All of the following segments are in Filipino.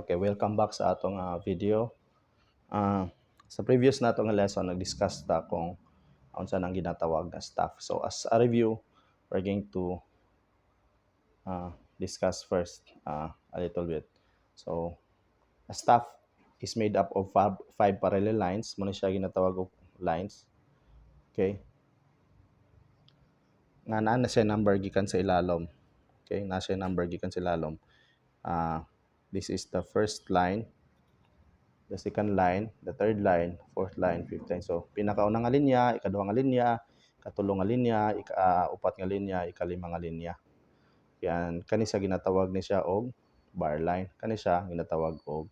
Okay, welcome back sa atong video. Sa previous na atong lesson, nag-discuss ta kung unsa nang ginatawag na staff. So as a review, we're going to discuss first a little bit. So a staff is made up of five parallel lines. Muna siya ginatawag og lines. Okay? Nga na siya number gikan sa ilalom. Okay? Na siya number gikan sa ilalom. This is the first line, the second line, the third line, fourth line, fifth line. So, pinakauna nga linya, ikaduha nga linya, ikatulong nga linya, ikaupat nga linya, ikalima nga linya. Yan, kani siya ginatawag ni siya og bar line. Kani siya ginatawag og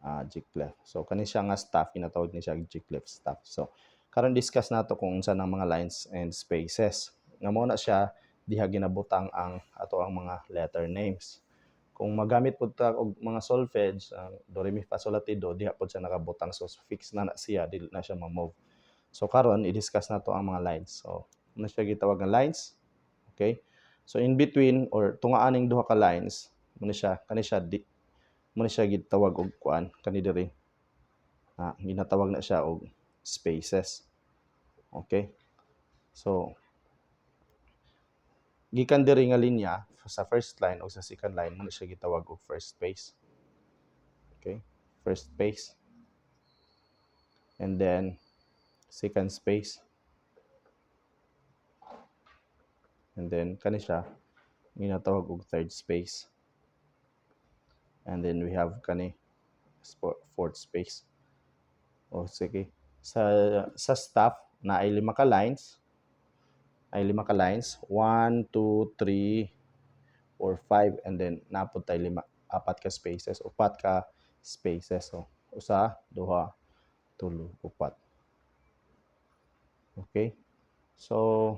J-clef. So, kani siya nga staff, ginatawag ni siya J-clef staff. So, karon discuss nato kung unsa nang mga lines and spaces. Nga mo na siya, diha ginabutang ang ato ang mga letter names. Kung magamit po ta og mga solfege, do re mi fa sol la ti do, diha po siya nakabutang, so fix na siya, dili na siya ma-move. So karon i-discuss nato ang mga lines. So ano siya gitawag nga lines? Okay? So in between or tungaan ning duha ka lines, mo siya mo siya gitawag og kuan kani diri. Ginatawag na siya og spaces. Okay? So gikan diri nga linya sa first line o sa second line, mo siya gitawag og first space. Okay? First space. And then second space. And then kani siya ginatawag og third space. And then we have kani fourth space. O sige. Sa staff na ay lima ka lines. 1, 2, 3, 4, 5, and then napod tay apat ka spaces, upat ka spaces. So usa, duha, tulo, upat. Okay? So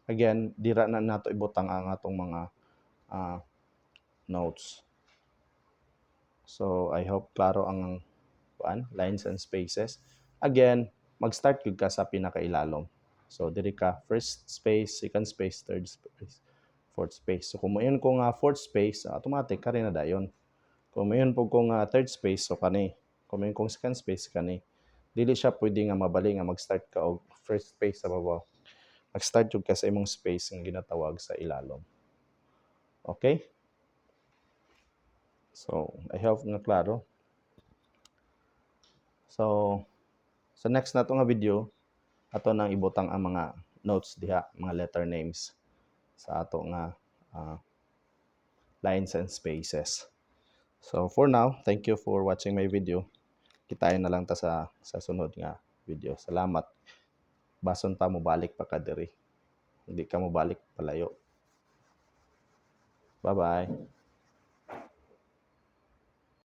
again, dira na nato ibutang ang atong mga notes. So I hope klaro ang lines and spaces. Again, mag-start gyud ka sa pinakailalom. So diri ka first space, second space, third space, fourth space. So kung mayon ko nga fourth space, automatic kani na dayon. Kung mayon po kung third space, so kani. Kung mayon kong second space, kani. Dili siya pwede nga mabali nga mag-start ka og first space sa babaw. Mag-start jud ka sa imong space nga ginatawag sa ilalom. Okay? So, I hope nga klaro. So, sa next na nga video, ato nang ibutang ang mga notes diha, mga letter names sa ato nga lines and spaces. So, for now, thank you for watching my video. Kitayin na lang ta sa sunod nga video. Salamat. Bason pa mo balik pa ka diri. Hindi ka mo balik palayo. Bye-bye.